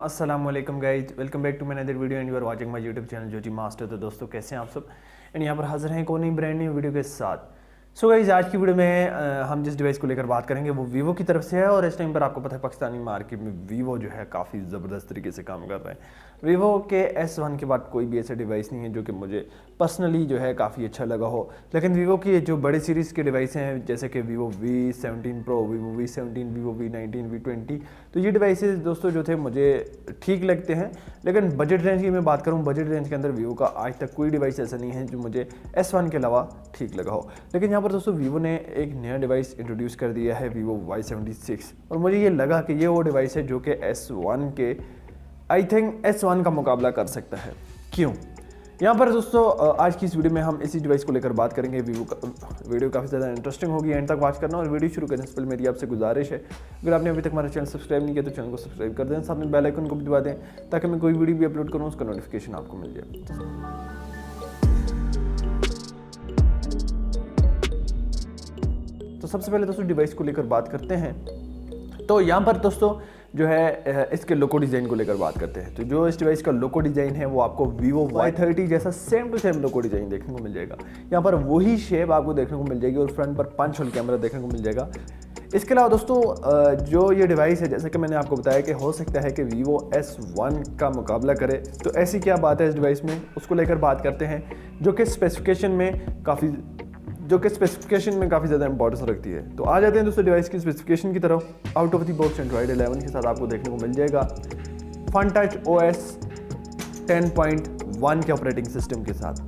अस्सलामुअलैकुम guys, welcome back to my another video and you are watching my YouTube channel जोजी master. तो दोस्तों कैसे हैं आप सब। एंड यहाँ पर हाजिर हैं कौन नई ब्रांड न्यू वीडियो के साथ। सो गाइज आज की वीडियो में हम जिस डिवाइस को लेकर बात करेंगे वो वीवो की तरफ से है। और इस टाइम पर आपको पता है पाकिस्तानी मार्केट में वीवो जो है काफ़ी ज़बरदस्त तरीके से काम कर रहे हैं। वीवो के S1 के बाद कोई भी ऐसा डिवाइस नहीं है जो कि मुझे पर्सनली जो है काफ़ी अच्छा लगा हो। लेकिन वीवो की जो बड़े सीरीज़ के डिवाइस हैं जैसे कि Vivo V17 Pro, Vivo V17, Vivo V19, V20, तो ये डिवाइसेस दोस्तों जो थे मुझे ठीक लगते हैं। लेकिन बजट रेंज की मैं बात करूँ, बजट रेंज के अंदर वीवो का आज तक कोई डिवाइस ऐसा नहीं है जो मुझे S1 के अलावा ठीक लगा हो। लेकिन यहाँ पर दोस्तों वीवो ने एक नया डिवाइस इंट्रोड्यूस कर दिया है, वीवो Y76, और मुझे ये लगा कि ये वो डिवाइस है जो कि S1 के आई थिंक S1 का मुकाबला कर सकता है। क्यों? यहाँ पर दोस्तों आज की इस वीडियो में हम इसी डिवाइस को लेकर बात करेंगे। वीवो का वीडियो काफ़ी ज़्यादा इंटरेस्टिंग होगी, एंड तक वॉच करना। और वीडियो शुरू करने से पहले मेरी आपसे गुजारिश है, अगर आपने अभी तक हमारा चैनल सब्सक्राइब नहीं किया तो चैनल को सब्सक्राइब कर दें, साथ में बेल आइकन को भी दबा दें ताकि मैं कोई वीडियो भी अपलोड करूँ उसका नोटिफिकेशन आपको मिल जाए। तो सबसे पहले दोस्तों डिवाइस को लेकर बात करते हैं। तो यहाँ पर दोस्तों जो है इसके लोको डिज़ाइन को लेकर बात करते हैं। तो जो इस डिवाइस का लोको डिज़ाइन है वो आपको वीवो Y30 जैसा same to same logo design देखने को मिल जाएगा। यहाँ पर वही शेप आपको देखने को मिल जाएगी और फ्रंट पर पंच होल कैमरा देखने को मिल जाएगा। इसके अलावा दोस्तों जो ये डिवाइस है जैसे कि मैंने आपको बताया कि हो सकता है कि वीवो S1 का मुकाबला करे, तो ऐसी क्या बात है इस डिवाइस में, उसको लेकर बात करते हैं जो कि स्पेसिफिकेशन में काफ़ी ज़्यादा इंपॉर्टेंस रखती है। तो आ जाते हैं दोस्तों डिवाइस की स्पेसिफिकेशन की तरफ। Out of the box Android 11 के साथ आपको देखने को मिल जाएगा फन टच OS 10.1 के ऑपरेटिंग सिस्टम के साथ।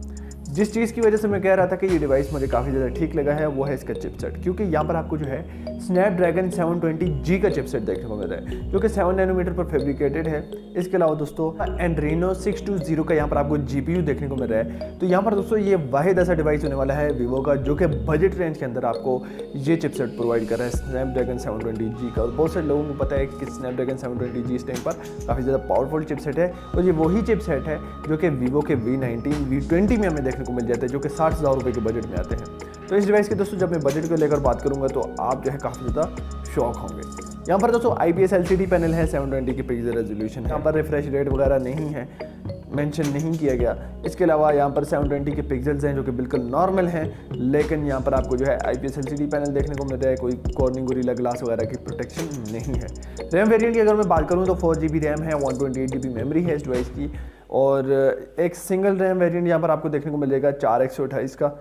जिस चीज़ की वजह से मैं कह रहा था कि ये डिवाइस मुझे काफ़ी ज़्यादा ठीक लगा है वो है इसका चिपसेट, क्योंकि यहाँ पर आपको जो है स्नैपड्रैगन 720G का चिपसेट देखने को मिल रहा है जो कि 7 नैनोमीटर पर फैब्रिकेटेड है। इसके अलावा दोस्तों एंड्रीनो 620 का यहाँ पर आपको GPU देखने को मिल रहा है। तो यहाँ पर दोस्तों ये वाहिद ऐसा डिवाइस होने वाला है वीवो का जो कि बजट रेंज के अंदर आपको ये चिपसेट प्रोवाइड कर रहा है स्नैपड्रैगन 720G का। और बहुत सारे लोगों को पता है कि स्नैपड्रैगन 720G इस टाइम पर काफ़ी ज़्यादा पावरफुल चिपसेट है, और ये वही चिपसेट है जो कि वीवो के V19, V20 में हमें देखने को मिल जाते हैं जो कि 60,000 रुपये के बजट में आते हैं। तो इस डिवाइस के दोस्तों जब मैं बजट को लेकर बात करूंगा तो आप जो है काफ़ी ज़्यादा शॉक होंगे। यहाँ पर दोस्तों IPS LCD पैनल है, 720 की पिक्सल रेजोल्यूशन है, यहाँ पर रिफ्रेश रेट वगैरह नहीं है, मेंशन नहीं किया गया। इसके अलावा यहाँ पर 720 के पिक्सल्स हैं जो कि बिल्कुल नॉर्मल हैं, लेकिन यहाँ पर आपको जो है IPS LCD पैनल देखने को मिल रहा है, कोई कॉर्निंग गोरिल्ला ग्लास वगैरह की प्रोटेक्शन नहीं है। रैम वेरिएंट की अगर मैं बात करूँ तो 4GB रैम है, 128GB मेमोरी है इस डिवाइस की, और एक सिंगल रैम वेरिएंट यहाँ पर आपको देखने को मिल जाएगा 4x128 का।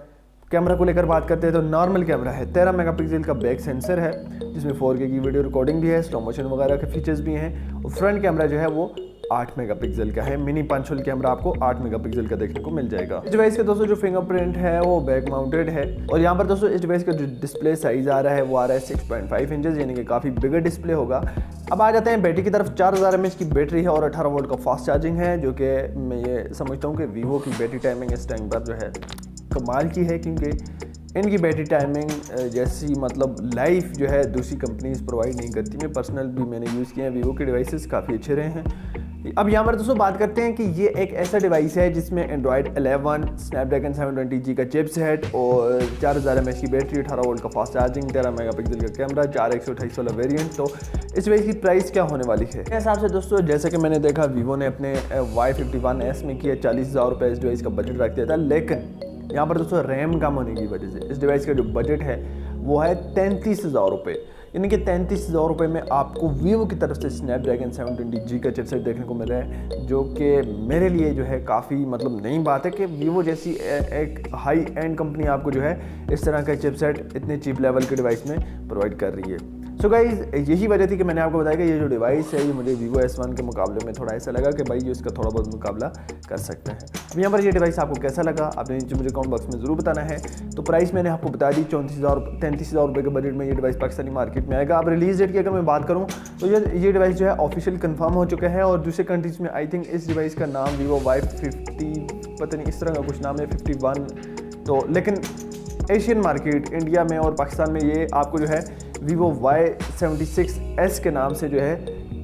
कैमरा को लेकर बात करते हैं तो नॉर्मल कैमरा है, 13 मेगापिक्सल का बैक सेंसर है जिसमें 4K की वीडियो रिकॉर्डिंग भी है, स्लो मोशन वगैरह के फीचर्स भी हैं, और फ्रंट कैमरा जो है वो 8 मेगापिक्सल का है। मिनी पंच होल कैमरा आपको 8 मेगापिक्सल का देखने को मिल जाएगा। इस डिवाइस का दोस्तों जो फिंगरप्रिंट है वो बैक माउंटेड है, और यहाँ पर दोस्तों इस डिवाइस का जो डिस्प्ले साइज आ रहा है वो आ रहा है 6.5 इंचेस, यानी कि काफ़ी बिगर डिस्प्ले होगा। अब आ जाते हैं बैटरी की तरफ। 4000 mAh की बैटरी है और 18 वोल्ट का फास्ट चार्जिंग है, जो कि मैं ये समझता हूँ कि वीवो की बैटरी टाइमिंग इस टाइम पर जो है कमाल की है, क्योंकि इनकी बैटरी टाइमिंग जैसी मतलब लाइफ जो है दूसरी कंपनीज प्रोवाइड नहीं करती। मैं पर्सनल भी मैंने यूज़ किए हैं, वीवो के डिवाइसेस काफ़ी अच्छे रहे हैं। अब यहाँ पर दोस्तों बात करते हैं कि ये एक ऐसा डिवाइस है जिसमें एंड्रॉयड 11, स्नैपड्रैगन 720G का चिपसेट और 4000 mAh की बैटरी, 18 वोल्ट का फास्ट चार्जिंग, 13 मेगापिक्सल का कैमरा, 4x128 वाला वेरिएंट। तो इस डिवाइस की प्राइस क्या होने वाली है मेरे हिसाब से दोस्तों? जैसे कि मैंने देखा वीवो ने अपने Y51s में किया 40,000 रुपये इस डिवाइस का बजट रख दिया था, लेकिन यहाँ पर दोस्तों रैम कम होने की वजह से इस डिवाइस का जो बजट है वो है 33,000 रुपये, यानी कि 33,000 रुपये में आपको वीवो की तरफ से स्नैपड्रैगन 720G का चिपसेट देखने को मिल रहा है, जो कि मेरे लिए जो है काफ़ी मतलब नई बात है कि वीवो जैसी एक हाई एंड कंपनी आपको जो है इस तरह का चिपसेट इतने चीप लेवल के डिवाइस में प्रोवाइड कर रही है। सो गाइज यही वजह थी कि मैंने आपको बताया कि ये जो डिवाइस है ये मुझे वीवो S1 के मुकाबले में थोड़ा ऐसा लगा कि भाई ये इसका थोड़ा बहुत मुकाबला कर सकते हैं। अब यहाँ पर ये डिवाइस आपको कैसा लगा आपने नीचे मुझे कमेंट बॉक्स में ज़रूर बताना है। तो प्राइस मैंने आपको बता दी 33,000 रुपये के बजट में ये डिवाइस पाकिस्तानी मार्केट में आएगा। अब रिलीज डेट की अगर मैं बात करूँ तो ये डिवाइस जो है ऑफिशियल कन्फर्म हो चुका है, और दूसरे कंट्रीज़ में आई थिंक इस डिवाइस का नाम वीवो Y50 पता नहीं इस तरह का कुछ नाम है, 51। तो लेकिन एशियन मार्केट इंडिया में और पाकिस्तान में ये आपको जो है वीवो Y76s के नाम से जो है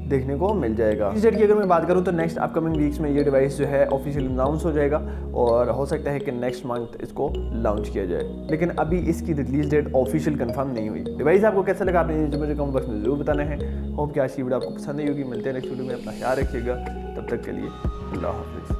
देखने को मिल जाएगा। इस डेट की अगर मैं बात करूँ तो नेक्स्ट अपकमिंग वीक्स में ये डिवाइस जो है ऑफिशियली अनाउंस हो जाएगा और हो सकता है कि नेक्स्ट मंथ इसको लॉन्च किया जाए, लेकिन अभी इसकी रिलीज डेट ऑफिशियल कंफर्म नहीं हुई। डिवाइस आपको कैसा लगा आपने मुझे कमेंट बॉक्स में जरूर बताना है। होप कि आज की वीडियो आपको पसंद आई होगी। मिलते हैं नेक्स्ट वीडियो में, अपना ख्याल रखिएगा, तब तक के लिए अल्लाह हाफिज़।